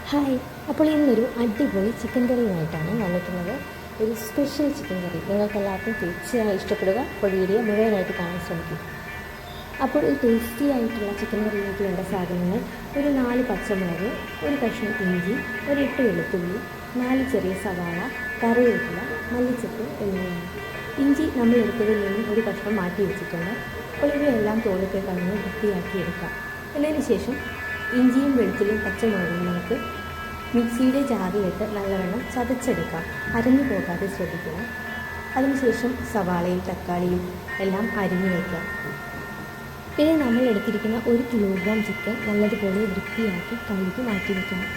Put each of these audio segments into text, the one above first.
Hi. അപ്പോൾ ഇന്നൊരു അടിപൊളി ചിക്കൻ കറിയുമായിട്ടാണ് വന്നിട്ടുള്ളത്. ഒരു സ്പെഷ്യൽ ചിക്കൻ കറി നിങ്ങൾക്കെല്ലാവർക്കും തീർച്ചയായും ഇഷ്ടപ്പെടുക. അപ്പോൾ വീഡിയോ മുഴുവനായിട്ട് കാണാൻ ശ്രമിക്കും. അപ്പോൾ ഈ ടേസ്റ്റി ആയിട്ടുള്ള ചിക്കൻ കറിയിലേക്ക് വേണ്ട സാധനങ്ങൾ: ഒരു 4 പച്ചമുളക്, ഒരു കഷ്ണം ഇഞ്ചി, ഒരു 8 വെളുത്തുള്ളി, 4 ചെറിയ സവാള, കറിവേപ്പില, മല്ലിച്ചപ്പ് എന്നിവയാണ്. ഇഞ്ചി നമ്മൾ എടുത്തതിൽ നിന്നും ഒരു കഷ്ണം മാറ്റി വെച്ചിട്ടുണ്ട്. അപ്പോൾ ഇവയെല്ലാം തോലൊക്കെ കളഞ്ഞ് വൃത്തിയാക്കി എടുക്കാം. എന്നതിന് ശേഷം ഇഞ്ചിയും വെളുത്തുള്ളിയും പച്ചമുളകും നമുക്ക് മിക്സിയുടെ ജാറിലിട്ട് നല്ലവണ്ണം ചതച്ചെടുക്കാം. അരഞ്ഞു പോകാതെ ശ്രദ്ധിക്കണം. അതിനുശേഷം സവാളയും തക്കാളിയും എല്ലാം അരിഞ്ഞു വയ്ക്കാം. പിന്നെ നമ്മൾ എടുത്തിരിക്കുന്ന 1 കിലോഗ്രാം ചിക്കൻ നല്ലതുപോലെ വൃത്തിയാക്കി കഴുകി മാറ്റി വയ്ക്കണം.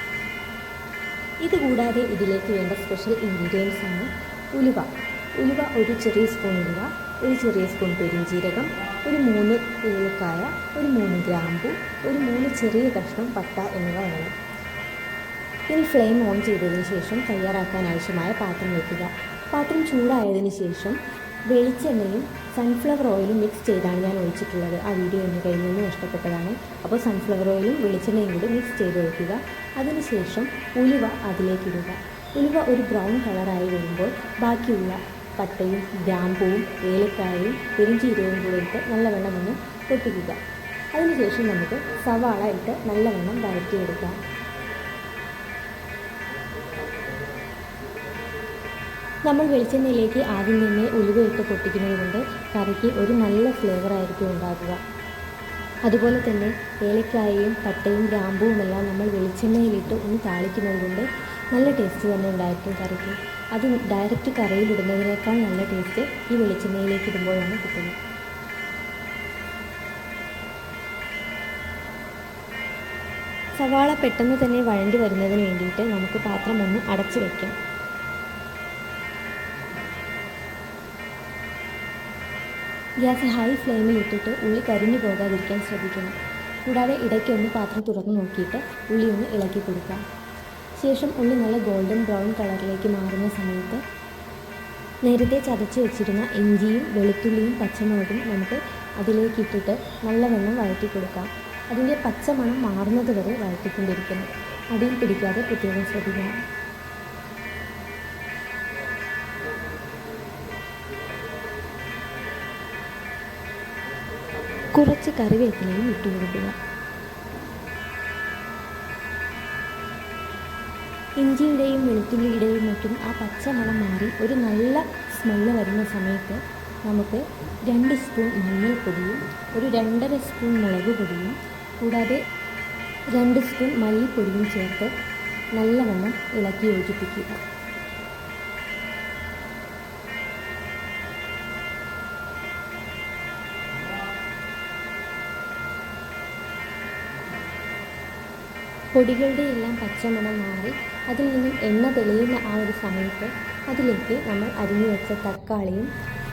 ഇതുകൂടാതെ ഇതിലേക്ക് വേണ്ട സ്പെഷ്യൽ ഇൻഗ്രീഡിയൻസ് ആണ് ഉലുവ. ഒരു ചെറിയ സ്പൂൺ ഉലുവ, ഒരു ചെറിയ സ്പൂൺ പെരുംജീരകം, ഒരു 3 ഏലക്കായ, ഒരു 3 ഗ്രാമ്പു, ഒരു 3 ചെറിയ കഷ്ണം പട്ട എന്നിവ വേണം. ഇനി ഫ്ലെയിം ഓൺ ചെയ്തതിന് ശേഷം തയ്യാറാക്കാൻ ആവശ്യമായ പാത്രം വയ്ക്കുക. പാത്രം ചൂടായതിന് ശേഷം വെളിച്ചെണ്ണയും സൺഫ്ലവർ ഓയിലും മിക്സ് ചെയ്താണ് ഞാൻ ഒഴിച്ചിട്ടുള്ളത്. ആ വീഡിയോ എൻ്റെ കയ്യിൽ നിന്ന് നഷ്ടപ്പെട്ടതാണ്. അപ്പോൾ സൺഫ്ലവർ ഓയിലും വെളിച്ചെണ്ണയും കൂടി മിക്സ് ചെയ്ത് വയ്ക്കുക. അതിനുശേഷം ഉലുവ അതിലേക്കിടുക. ഉലുവ ഒരു ബ്രൗൺ കളറായി വരുമ്പോൾ ബാക്കിയുള്ള പട്ടയും ഗ്രാമ്പൂവും ഏലക്കായയും പെരുംജീരകവും കൂടി ഇട്ട് നല്ലവണ്ണം ഒന്ന് പൊട്ടിക്കുക. അതിനുശേഷം നമുക്ക് സവാള ഇട്ട് നല്ലവണ്ണം വഴറ്റിയെടുക്കാം. നമ്മൾ വെളിച്ചെണ്ണയിലേക്ക് ആദ്യം തന്നെ ഉലുവ ഇട്ട് പൊട്ടിക്കുന്നത് കൊണ്ട് കറിക്ക് ഒരു നല്ല ഫ്ലേവറായിരിക്കും ഉണ്ടാകുക. അതുപോലെ തന്നെ ഏലക്കായയും പട്ടയും ഗ്രാമ്പൂവും എല്ലാം നമ്മൾ വെളിച്ചെണ്ണയിലിട്ട് ഒന്ന് താളിക്കുന്നത് കൊണ്ട് നല്ല ടേസ്റ്റ് തന്നെ ഉണ്ടായിരിക്കും കറിക്ക്. അത് ഡയറക്റ്റ് കറിയിലിടുന്നതിനേക്കാൾ നല്ല ടേസ്റ്റ് ഈ വെളിച്ചെണ്ണയിലേക്ക് ഇടുമ്പോഴാണ് കിട്ടുന്നത്. സവാള പെട്ടെന്ന് തന്നെ വഴണ്ടി വരുന്നതിന് വേണ്ടിയിട്ട് നമുക്ക് പാത്രം ഒന്ന് അടച്ചു വയ്ക്കാം. ഗ്യാസ് ഹൈ ഫ്ലെയിമിൽ ഇട്ടിട്ട് ഉള്ളി കരിഞ്ഞു പോകാതിരിക്കാൻ ശ്രദ്ധിക്കണം. കൂടാതെ ഇടയ്ക്കൊന്ന് പാത്രം തുറന്ന് നോക്കിയിട്ട് ഉള്ളി ഒന്ന് ഇളക്കി കൊടുക്കാം. ശേഷം ഉള്ളി നല്ല ഗോൾഡൻ ബ്രൗൺ കളറിലേക്ക് മാറുന്ന സമയത്ത് നേരത്തെ ചതച്ച് വെച്ചിരുന്ന ഇഞ്ചിയും വെളുത്തുള്ളിയും പച്ചമുളകും നമുക്ക് അതിലേക്കിട്ടിട്ട് നല്ലവണ്ണം വഴറ്റി കൊടുക്കാം. അതിൻ്റെ പച്ചമണം മാറുന്നത് വരെ വഴറ്റിക്കൊണ്ടിരിക്കണം. അടിയിൽ പിടിക്കാതെ പ്രത്യേകം ശ്രദ്ധിക്കണം. കുറച്ച് കറിവേപ്പിലയും ഇട്ട് കൊടുക്കുക. ഇഞ്ചിയുടെയും വെളുത്തുള്ളിയുടെയും മറ്റും ആ പച്ചമണം മാറി ഒരു നല്ല സ്മെല്ല് വരുന്ന സമയത്ത് നമുക്ക് 2 സ്പൂൺ മഞ്ഞൾപ്പൊടിയും ഒരു 2.5 സ്പൂൺ മുളക് പൊടിയും കൂടാതെ 2 സ്പൂൺ മല്ലിപ്പൊടിയും ചേർത്ത് നല്ലവണ്ണം ഇളക്കി യോജിപ്പിക്കുക. പൊടികളുടെ എല്ലാം പച്ചമണം മാറി അതിൽ നിന്നും എണ്ണ തെളിയുന്ന ആ ഒരു സമയത്ത് അതിലേക്ക് നമ്മൾ അരിഞ്ഞു വെച്ച തക്കാളിയും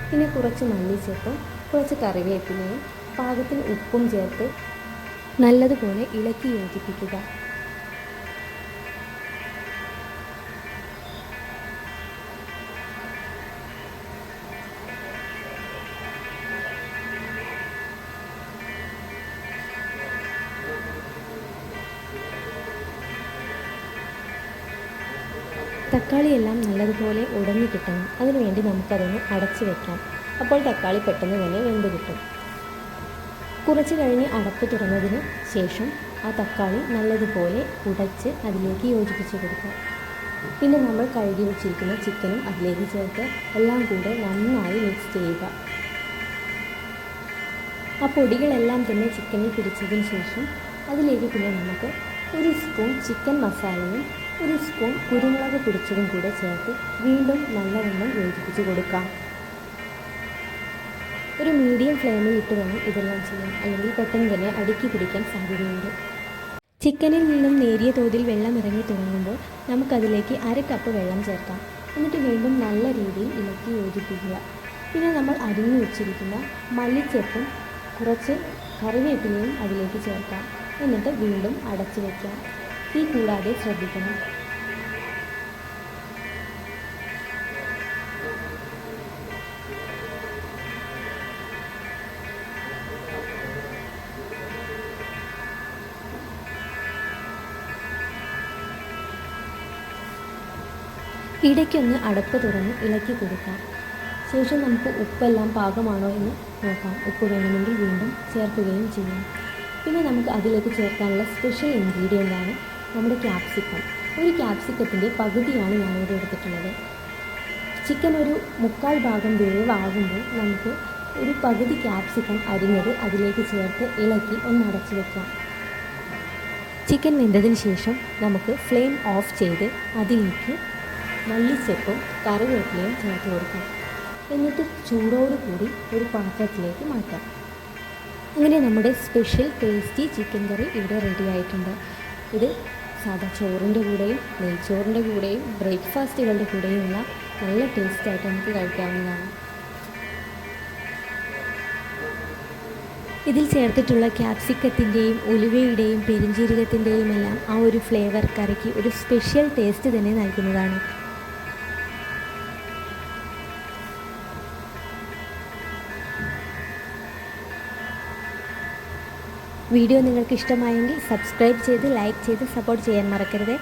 പിന്നെ കുറച്ച് മല്ലിച്ചപ്പും കുറച്ച് കറിവേപ്പിലയും പാകത്തിന് ഉപ്പും ചേർത്ത് നല്ലതുപോലെ ഇളക്കി യോജിപ്പിക്കുക. തക്കാളിയെല്ലാം നല്ലതുപോലെ ഉടഞ്ഞു കിട്ടണം. അതിനുവേണ്ടി നമുക്കതൊന്ന് അടച്ചു വയ്ക്കാം. അപ്പോൾ തക്കാളി പെട്ടെന്ന് തന്നെ വെന്ത് കിട്ടും. കുറച്ച് കഴിഞ്ഞ് അടപ്പ് തുറന്നതിന് ശേഷം ആ തക്കാളി നല്ലതുപോലെ ഉടച്ച് അതിലേക്ക് യോജിപ്പിച്ച് കൊടുക്കാം. പിന്നെ നമ്മൾ കഴുകി വെച്ചിരിക്കുന്ന ചിക്കനും അതിലേക്ക് ചേർത്ത് എല്ലാം കൂടെ നന്നായി മിക്സ് ചെയ്യുക. ആ പൊടികളെല്ലാം തന്നെ ചിക്കനിൽ പിടിച്ചതിന് ശേഷം അതിലേക്ക് പിന്നെ നമുക്ക് 1 സ്പൂൺ ചിക്കൻ മസാലയും 1 സ്പൂൺ കുരുമുളക് പൊടിച്ചതും കൂടെ ചേർത്ത് വീണ്ടും നല്ലവണ്ണം യോജിപ്പിച്ച് കൊടുക്കാം. ഒരു മീഡിയം ഫ്ലെയിമിൽ ഇട്ട് വേണം ഇതെല്ലാം ചെയ്യാൻ, അല്ലെങ്കിൽ പെട്ടെന്ന് തന്നെ അടുക്കി പിടിക്കാൻ സാധ്യതയുണ്ട്. ചിക്കനിൽ നിന്നും നേരിയ തോതിൽ വെള്ളം ഇറങ്ങി തുടങ്ങുമ്പോൾ നമുക്കതിലേക്ക് 1/2 കപ്പ് വെള്ളം ചേർക്കാം. എന്നിട്ട് വീണ്ടും നല്ല രീതിയിൽ ഇളക്കി യോജിപ്പിക്കുക. പിന്നെ നമ്മൾ അരിഞ്ഞു വെച്ചിരിക്കുന്ന മല്ലിച്ചപ്പും കുറച്ച് കറിവേപ്പിലയും അതിലേക്ക് ചേർക്കാം. എന്നിട്ട് വീണ്ടും അടച്ചു വയ്ക്കാം. തീ കൂടാതെ ശ്രദ്ധിക്കണം. ഇടയ്ക്കൊന്ന് അടപ്പ് തുറന്ന് ഇളക്കി കൊടുക്കാം. ശേഷം നമുക്ക് ഉപ്പെല്ലാം പാകമാണോ എന്ന് നോക്കാം. ഉപ്പ് വേണമെങ്കിൽ വീണ്ടും ചേർക്കുകയും ചെയ്യാം. പിന്നെ നമുക്ക് അതിലേക്ക് ചേർക്കാനുള്ള സ്പെഷ്യൽ ഇൻഗ്രീഡിയൻ്റാണ് നമ്മുടെ ക്യാപ്സിക്കം. ഒരു ക്യാപ്സിക്കത്തിൻ്റെ പകുതിയാണ് ഞാനിവിടെ എടുത്തിട്ടുള്ളത്. ചിക്കൻ ഒരു 3/4 ഭാഗം വേവാകുമ്പോൾ നമുക്ക് ഒരു പകുതി ക്യാപ്സിക്കം അരിഞ്ഞത് അതിലേക്ക് ചേർത്ത് ഇളക്കി ഒന്ന് അടച്ചു വയ്ക്കാം. ചിക്കൻ വെന്തതിന് ശേഷം നമുക്ക് ഫ്ലെയിം ഓഫ് ചെയ്ത് അതിലേക്ക് മല്ലിച്ചെപ്പും കറിവേപ്പിലയും ചേർത്ത് കൊടുക്കാം. എന്നിട്ട് ചൂടോടുകൂടി ഒരു പാത്രത്തിലേക്ക് മാറ്റാം. അങ്ങനെ നമ്മുടെ സ്പെഷ്യൽ ടേസ്റ്റി ചിക്കൻ കറി ഇവിടെ റെഡി ആയിട്ടുണ്ട്. ഇത് സാധാ ചോറിൻ്റെ കൂടെയും നെയ്ച്ചോറിൻ്റെ കൂടെയും ബ്രേക്ക്ഫാസ്റ്റുകളുടെ കൂടെയുമുള്ള നല്ല ടേസ്റ്റായിട്ട് നമുക്ക് കഴിക്കാവുന്നതാണ്. ഇതിൽ ചേർത്തിട്ടുള്ള ക്യാപ്സിക്കത്തിൻ്റെയും ഉലുവയുടെയും പെരിഞ്ജീരകത്തിൻ്റെയും എല്ലാം ആ ഒരു ഫ്ലേവർ കറിക്ക് ഒരു സ്പെഷ്യൽ ടേസ്റ്റ് തന്നെ നൽകുന്നതാണ്. വീഡിയോ നിങ്ങൾക്ക് ഇഷ്ടമായെങ്കിൽ സബ്സ്ക്രൈബ് ചെയ്ത് ലൈക്ക് ചെയ്ത് സപ്പോർട്ട് ചെയ്യാൻ മറക്കരുത്.